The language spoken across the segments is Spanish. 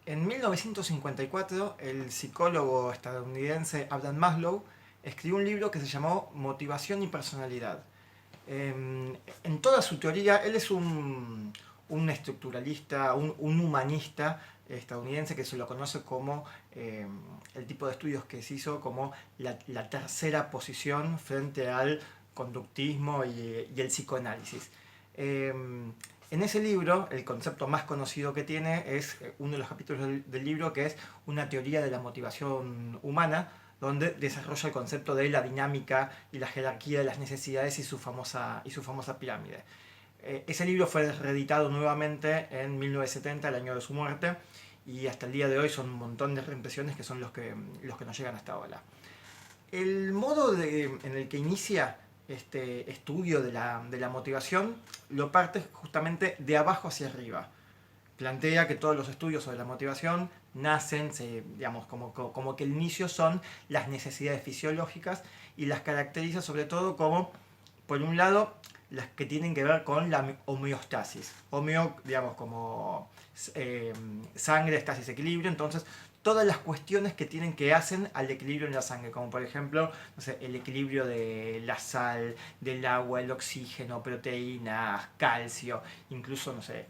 En 1954, el psicólogo estadounidense Abraham Maslow escribió un libro que se llamó Motivación y Personalidad. En toda su teoría, él es un estructuralista, un humanista estadounidense que se lo conoce como el tipo de estudios que se hizo como la tercera posición frente al conductismo y el psicoanálisis. En ese libro, el concepto más conocido que tiene es uno de los capítulos del libro, que es una teoría de la motivación humana, donde desarrolla el concepto de la dinámica y la jerarquía de las necesidades y su famosa pirámide. Ese libro fue reeditado nuevamente en 1970, el año de su muerte, y hasta el día de hoy son un montón de reimpresiones que son los que nos llegan hasta ahora. El modo en el que inicia este estudio de la motivación lo parte justamente de abajo hacia arriba. Plantea que todos los estudios sobre la motivación nacen, digamos, como que el inicio son las necesidades fisiológicas y las caracteriza sobre todo como, por un lado, las que tienen que ver con la homeostasis. Homeo, digamos, como sangre, estasis, equilibrio. Entonces, todas las cuestiones que hacen al equilibrio en la sangre, como por ejemplo, no sé, el equilibrio de la sal, del agua, el oxígeno, proteínas, calcio, incluso, no sé,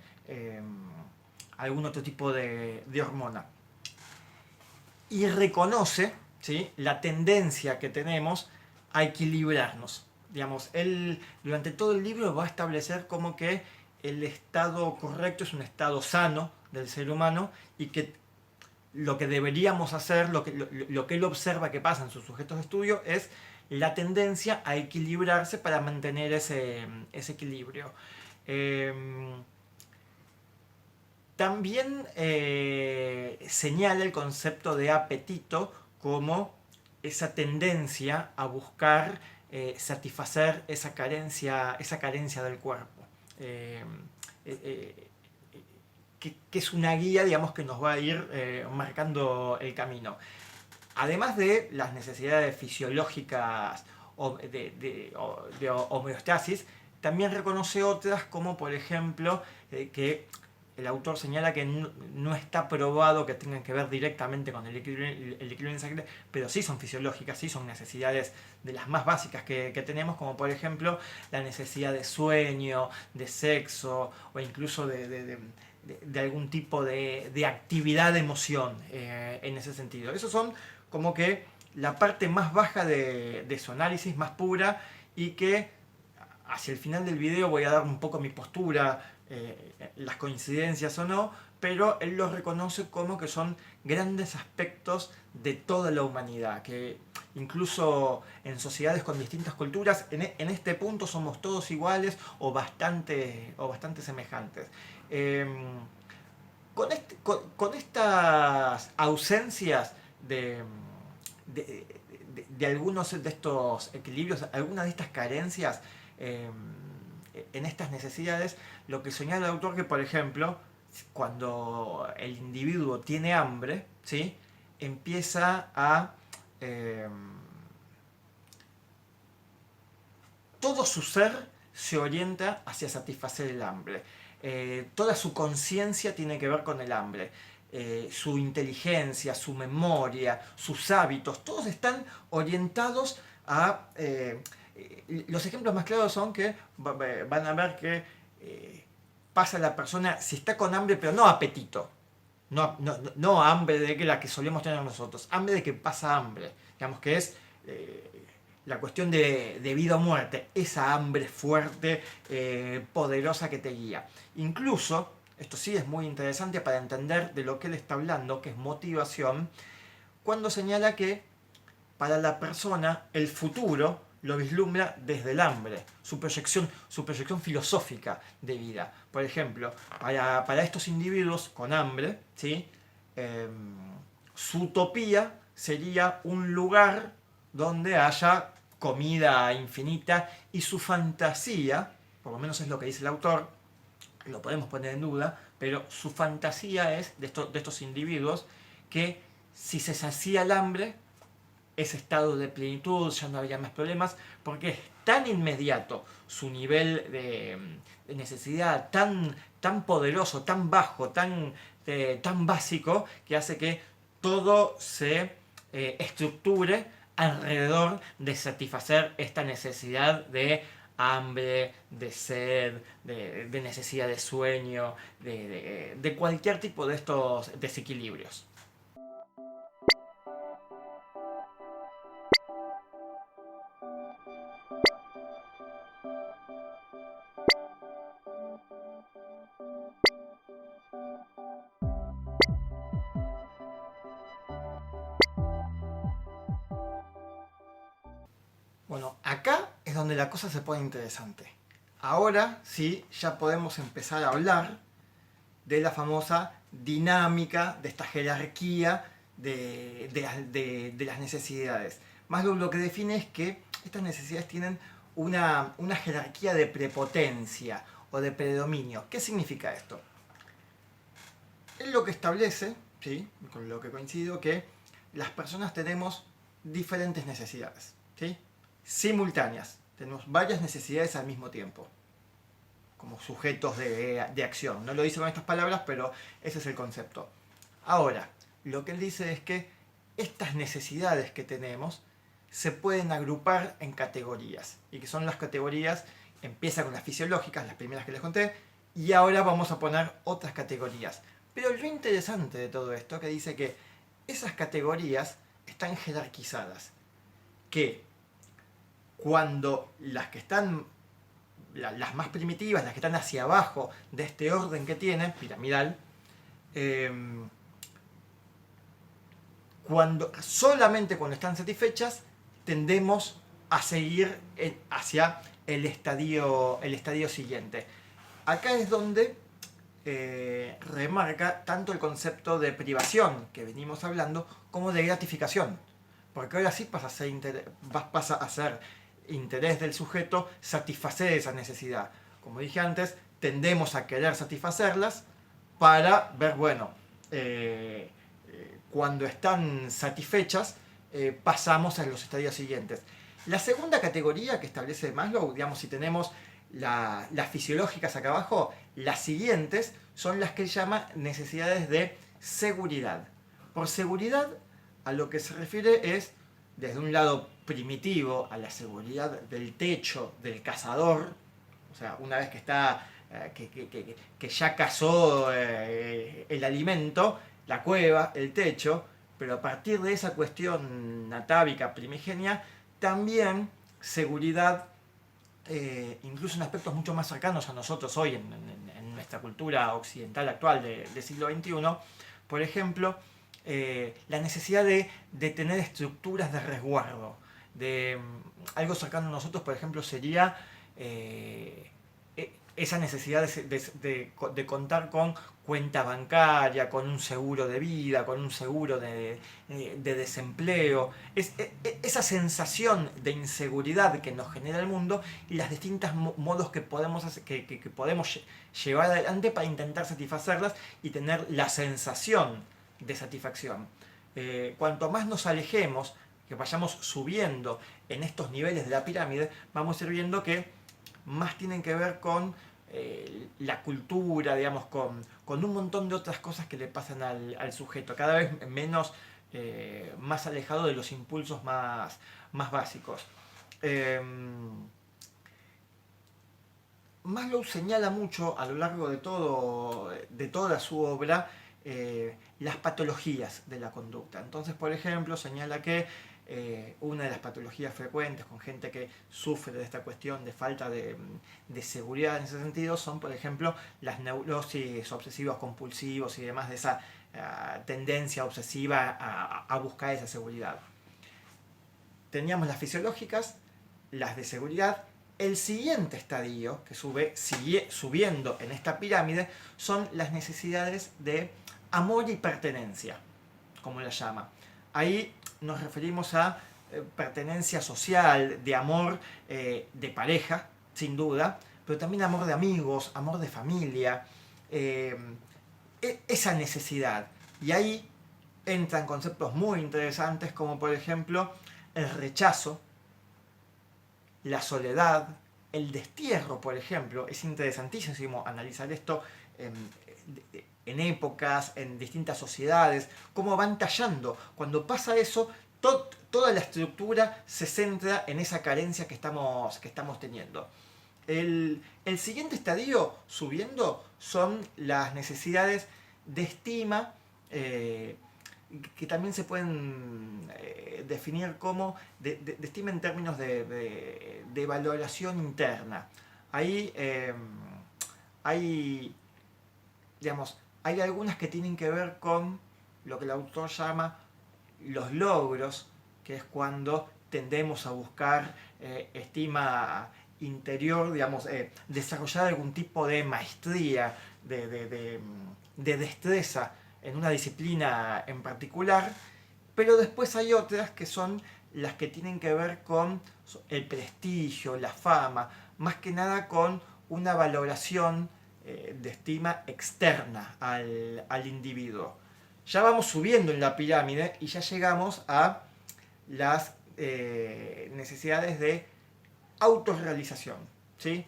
algún otro tipo de hormona. Y reconoce, ¿sí?, la tendencia que tenemos a equilibrarnos. Digamos, él durante todo el libro va a establecer como que el estado correcto es un estado sano del ser humano y que lo que deberíamos hacer, lo que él observa que pasa en sus sujetos de estudio es la tendencia a equilibrarse para mantener ese equilibrio. También señala el concepto de apetito como esa tendencia a buscar satisfacer esa carencia del cuerpo. Que es una guía, digamos, que nos va a ir marcando el camino. Además de las necesidades fisiológicas de homeostasis, también reconoce otras como, por ejemplo, que el autor señala que no está probado que tengan que ver directamente con el equilibrio en sangre, pero sí son fisiológicas, sí son necesidades de las más básicas que tenemos, como por ejemplo la necesidad de sueño, de sexo o incluso de algún tipo de actividad de emoción en ese sentido. Esos son como que la parte más baja de su análisis, más pura, y que hacia el final del video voy a dar un poco mi postura, las coincidencias o no, pero él los reconoce como que son grandes aspectos de toda la humanidad, que incluso en sociedades con distintas culturas, en este punto somos todos iguales o bastante semejantes. Con estas ausencias de algunos de estos equilibrios, algunas de estas carencias en estas necesidades, lo que señala el autor que, por ejemplo, cuando el individuo tiene hambre, ¿sí?, empieza a todo su ser se orienta hacia satisfacer el hambre. Toda su conciencia tiene que ver con el hambre. Su inteligencia, su memoria, sus hábitos, todos están orientados a... los ejemplos más claros son que van a ver que pasa la persona, si está con hambre, pero no apetito. No hambre de la que solemos tener nosotros, hambre de que pasa hambre. Digamos que es la cuestión de vida o muerte, esa hambre fuerte, poderosa que te guía. Incluso, esto sí es muy interesante para entender de lo que él está hablando, que es motivación, cuando señala que para la persona el futuro lo vislumbra desde el hambre, su proyección filosófica de vida. Por ejemplo, para estos individuos con hambre, ¿sí?, su utopía sería un lugar donde haya comida infinita, y su fantasía, por lo menos es lo que dice el autor, lo podemos poner en duda, pero su fantasía es de estos individuos que si se sacía el hambre, ese estado de plenitud, ya no había más problemas, porque es tan inmediato, su nivel de necesidad tan poderoso, tan bajo, tan básico, que hace que todo se estructure alrededor de satisfacer esta necesidad de hambre, de sed, de necesidad de sueño, de cualquier tipo de estos desequilibrios. Bueno, acá es donde la cosa se pone interesante. Ahora sí, ya podemos empezar a hablar de la famosa dinámica, de esta jerarquía de las necesidades. Maslow lo que define es que estas necesidades tienen una jerarquía de prepotencia o de predominio. ¿Qué significa esto? Él lo que establece, ¿sí?, con lo que coincido, que las personas tenemos diferentes necesidades, ¿sí?, simultáneas. Tenemos varias necesidades al mismo tiempo, como sujetos de acción. No lo dice con estas palabras, pero ese es el concepto. Ahora, lo que él dice es que estas necesidades que tenemos se pueden agrupar en categorías, y que son las categorías, empieza con las fisiológicas, las primeras que les conté, y ahora vamos a poner otras categorías. Pero lo interesante de todo esto es que dice que esas categorías están jerarquizadas, que cuando las que están, las más primitivas, las que están hacia abajo de este orden que tiene, piramidal, solamente cuando están satisfechas tendemos a seguir hacia el estadio siguiente. Acá es donde remarca tanto el concepto de privación que venimos hablando como de gratificación, porque ahora sí pasa a ser interés del sujeto satisfacer esa necesidad. Como dije antes, tendemos a querer satisfacerlas para ver, bueno, cuando están satisfechas, pasamos a los estadios siguientes. La segunda categoría que establece Maslow, digamos, si tenemos las fisiológicas acá abajo, las siguientes son las que él llama necesidades de seguridad. Por seguridad, a lo que se refiere es, desde un lado primitivo, a la seguridad del techo del cazador, o sea, una vez que está que ya cazó el alimento, la cueva, el techo, pero a partir de esa cuestión atávica primigenia, también seguridad, incluso en aspectos mucho más cercanos a nosotros hoy, en nuestra cultura occidental actual del siglo XXI, por ejemplo, la necesidad de tener estructuras de resguardo. Algo cercano a nosotros, por ejemplo, sería esa necesidad de contar con cuenta bancaria, con un seguro de vida, con un seguro de desempleo. Esa sensación de inseguridad que nos genera el mundo y las distintas modos que podemos llevar adelante para intentar satisfacerlas y tener la sensación de satisfacción. Cuanto más nos alejemos, que vayamos subiendo en estos niveles de la pirámide, vamos a ir viendo que más tienen que ver con la cultura, digamos, con un montón de otras cosas que le pasan al sujeto, cada vez menos, más alejado de los impulsos más básicos. Maslow señala mucho a lo largo de toda su obra las patologías de la conducta. Entonces, por ejemplo, señala que una de las patologías frecuentes con gente que sufre de esta cuestión de falta de seguridad en ese sentido son, por ejemplo, las neurosis obsesivos compulsivos y demás, de esa tendencia obsesiva a buscar esa seguridad. Teníamos las fisiológicas, las de seguridad. El siguiente estadio que sigue subiendo en esta pirámide son las necesidades de amor y pertenencia, como la llama. Ahí nos referimos a pertenencia social, de amor de pareja, sin duda, pero también amor de amigos, amor de familia, esa necesidad. Y ahí entran conceptos muy interesantes como, por ejemplo, el rechazo, la soledad, el destierro, por ejemplo. Es interesantísimo analizar esto en épocas, en distintas sociedades, cómo van tallando. Cuando pasa eso, toda la estructura se centra en esa carencia que estamos teniendo. El siguiente estadio subiendo son las necesidades de estima, que también se pueden definir como de estima en términos de valoración interna. Ahí hay, digamos, hay algunas que tienen que ver con lo que el autor llama los logros, que es cuando tendemos a buscar estima interior, digamos, desarrollar algún tipo de maestría, de destreza en una disciplina en particular, pero después hay otras que son las que tienen que ver con el prestigio, la fama, más que nada con una valoración de estima externa al individuo. Ya vamos subiendo en la pirámide y ya llegamos a las necesidades de autorrealización, ¿sí?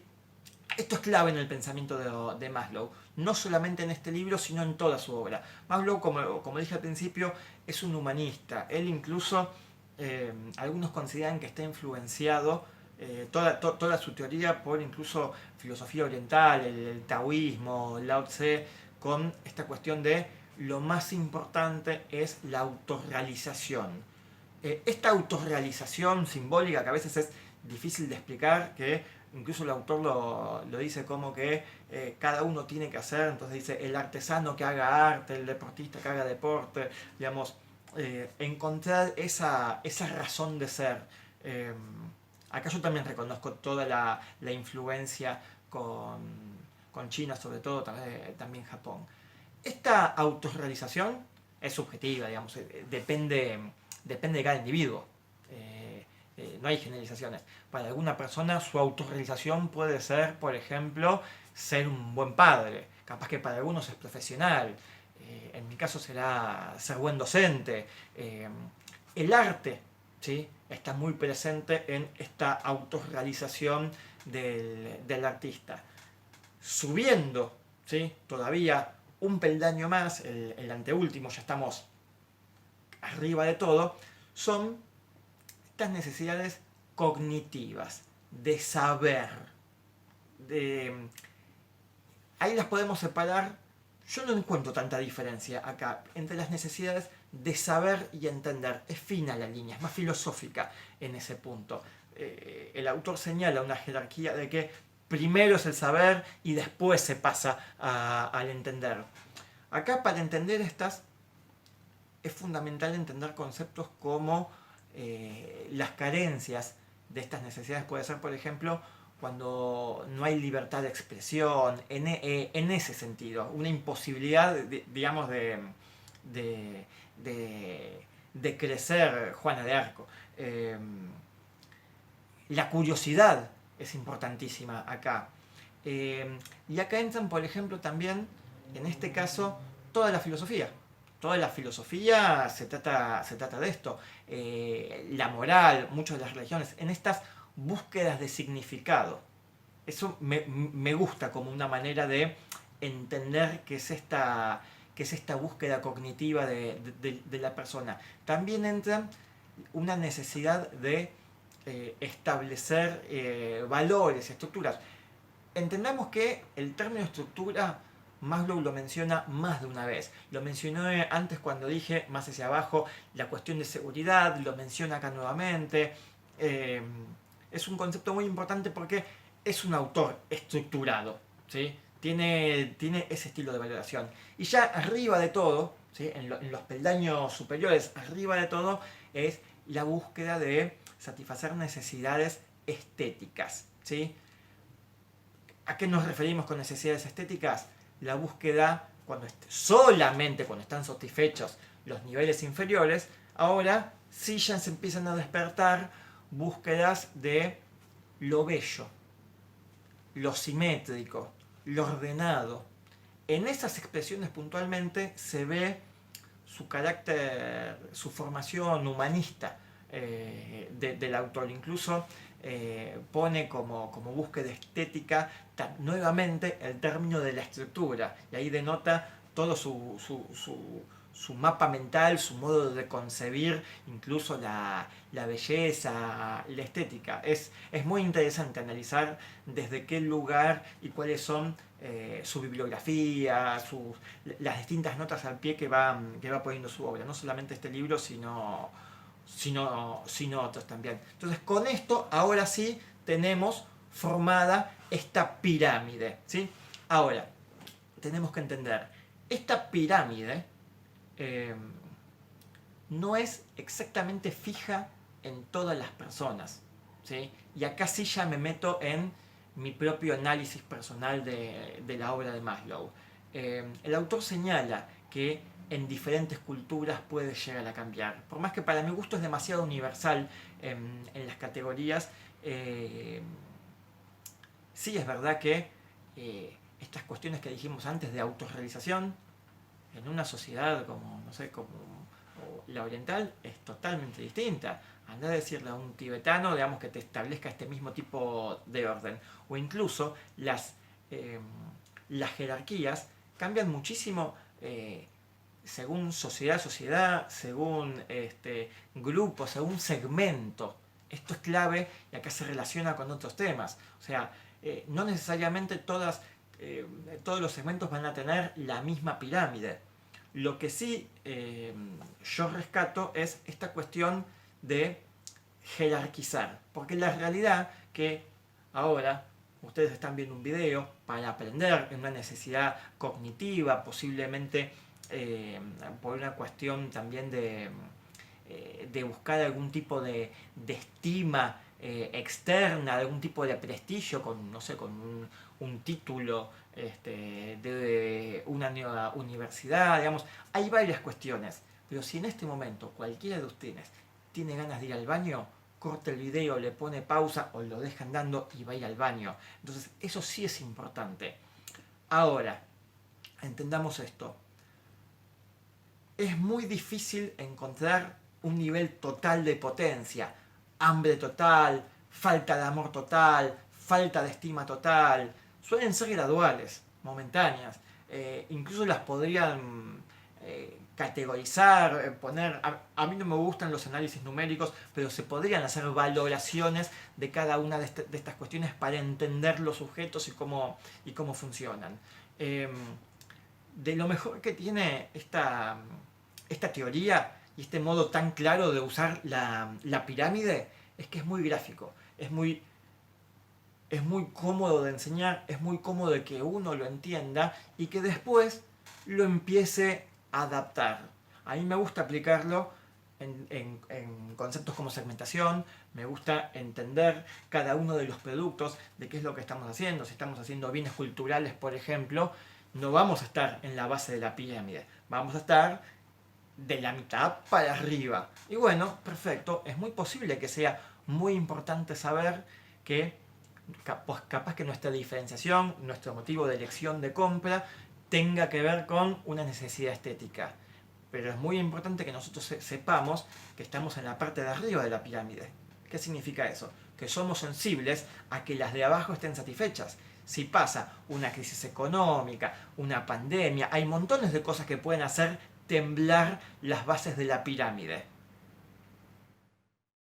Esto es clave en el pensamiento de Maslow, no solamente en este libro, sino en toda su obra. Maslow, como dije al principio, es un humanista. Él incluso, algunos consideran que está influenciado toda su teoría por incluso filosofía oriental, el taoísmo, Lao Tse, con esta cuestión de lo más importante es la autorrealización. Esta autorrealización simbólica, que a veces es difícil de explicar, que incluso el autor lo dice como que cada uno tiene que hacer, entonces dice el artesano que haga arte, el deportista que haga deporte, digamos, encontrar esa razón de ser. Acá yo también reconozco toda la influencia con China, sobre todo también Japón. Esta autorrealización es subjetiva, digamos, depende de cada individuo. No hay generalizaciones. Para alguna persona su autorrealización puede ser, por ejemplo, ser un buen padre. Capaz que para algunos es profesional. En mi caso será ser buen docente. El arte, ¿sí?, está muy presente en esta autorrealización del artista. Subiendo, ¿sí?, todavía un peldaño más, el anteúltimo, ya estamos arriba de todo, son estas necesidades cognitivas, de saber. Ahí las podemos separar. Yo no encuentro tanta diferencia acá entre las necesidades de saber y entender. Es fina la línea, es más filosófica en ese punto. El autor señala una jerarquía de que primero es el saber y después se pasa al entender. Acá, para entender estas, es fundamental entender conceptos como las carencias de estas necesidades. Puede ser, por ejemplo, cuando no hay libertad de expresión, en ese sentido, una imposibilidad, digamos, de crecer Juana de Arco. La curiosidad es importantísima acá. Y acá entran, por ejemplo, también, en este caso, toda la filosofía. Toda la filosofía se trata de esto. La moral, muchas de las religiones, en estas búsquedas de significado. Eso me gusta como una manera de entender qué es esta búsqueda cognitiva de la persona. También entra una necesidad de establecer valores, estructuras. Entendamos que el término estructura Maslow lo menciona más de una vez. Lo mencioné antes cuando dije más hacia abajo la cuestión de seguridad, lo menciona acá nuevamente. Es un concepto muy importante porque es un autor estructurado, ¿sí? Tiene ese estilo de valoración. Y ya arriba de todo, ¿sí?, en los peldaños superiores, arriba de todo, es la búsqueda de satisfacer necesidades estéticas, ¿sí? ¿A qué nos referimos con necesidades estéticas? La búsqueda, solamente cuando están satisfechos los niveles inferiores, ahora sí ya se empiezan a despertar búsquedas de lo bello, lo simétrico, lo ordenado. En esas expresiones puntualmente se ve su carácter, su formación humanista del autor. Incluso pone como búsqueda estética nuevamente el término de la estructura, y ahí denota todo su mapa mental, su modo de concebir incluso la belleza, la estética. Es muy interesante analizar desde qué lugar y cuáles son su bibliografía, las distintas notas al pie que va poniendo su obra. No solamente este libro, sino otros también. Entonces, con esto, ahora sí, tenemos formada esta pirámide, ¿sí? Ahora, tenemos que entender, esta pirámide no es exactamente fija en todas las personas, ¿sí? Y acá sí ya me meto en mi propio análisis personal de la obra de Maslow. El autor señala que en diferentes culturas puede llegar a cambiar. Por más que para mi gusto es demasiado universal en las categorías, sí es verdad que estas cuestiones que dijimos antes de autorrealización, en una sociedad como, no sé, como la oriental, es totalmente distinta. Andá a decirle a un tibetano, digamos, que te establezca este mismo tipo de orden. O incluso las jerarquías cambian muchísimo según sociedad, según grupo, según segmento. Esto es clave y acá se relaciona con otros temas. O sea, no necesariamente todos los segmentos van a tener la misma pirámide. Lo que sí yo rescato es esta cuestión de jerarquizar. Porque la realidad que ahora ustedes están viendo un video para aprender en una necesidad cognitiva, posiblemente por una cuestión también de buscar algún tipo de estima externa, algún tipo de prestigio con, no sé, con un título de una nueva universidad, digamos. Hay varias cuestiones, pero si en este momento cualquiera de ustedes tiene ganas de ir al baño, corta el video, le pone pausa o lo deja andando y va a ir al baño. Entonces eso sí es importante. Ahora, entendamos esto. Es muy difícil encontrar un nivel total de potencia. Hambre total, falta de amor total, falta de estima total. Suelen ser graduales, momentáneas. Incluso las podrían categorizar, poner... A mí no me gustan los análisis numéricos, pero se podrían hacer valoraciones de cada una de estas cuestiones para entender los sujetos y cómo funcionan. De lo mejor que tiene esta teoría y este modo tan claro de usar la pirámide es que es muy gráfico, es muy cómodo de enseñar, es muy cómodo de que uno lo entienda y que después lo empiece a adaptar. A mí me gusta aplicarlo en conceptos como segmentación, me gusta entender cada uno de los productos, de qué es lo que estamos haciendo. Si estamos haciendo bienes culturales, por ejemplo, no vamos a estar en la base de la pirámide, vamos a estar de la mitad para arriba. Y bueno, perfecto, es muy posible que sea muy importante saber que pues capaz que nuestra diferenciación, nuestro motivo de elección de compra tenga que ver con una necesidad estética. Pero es muy importante que nosotros sepamos que estamos en la parte de arriba de la pirámide. ¿Qué significa eso? Que somos sensibles a que las de abajo estén satisfechas. Si pasa una crisis económica, una pandemia, hay montones de cosas que pueden hacer temblar las bases de la pirámide.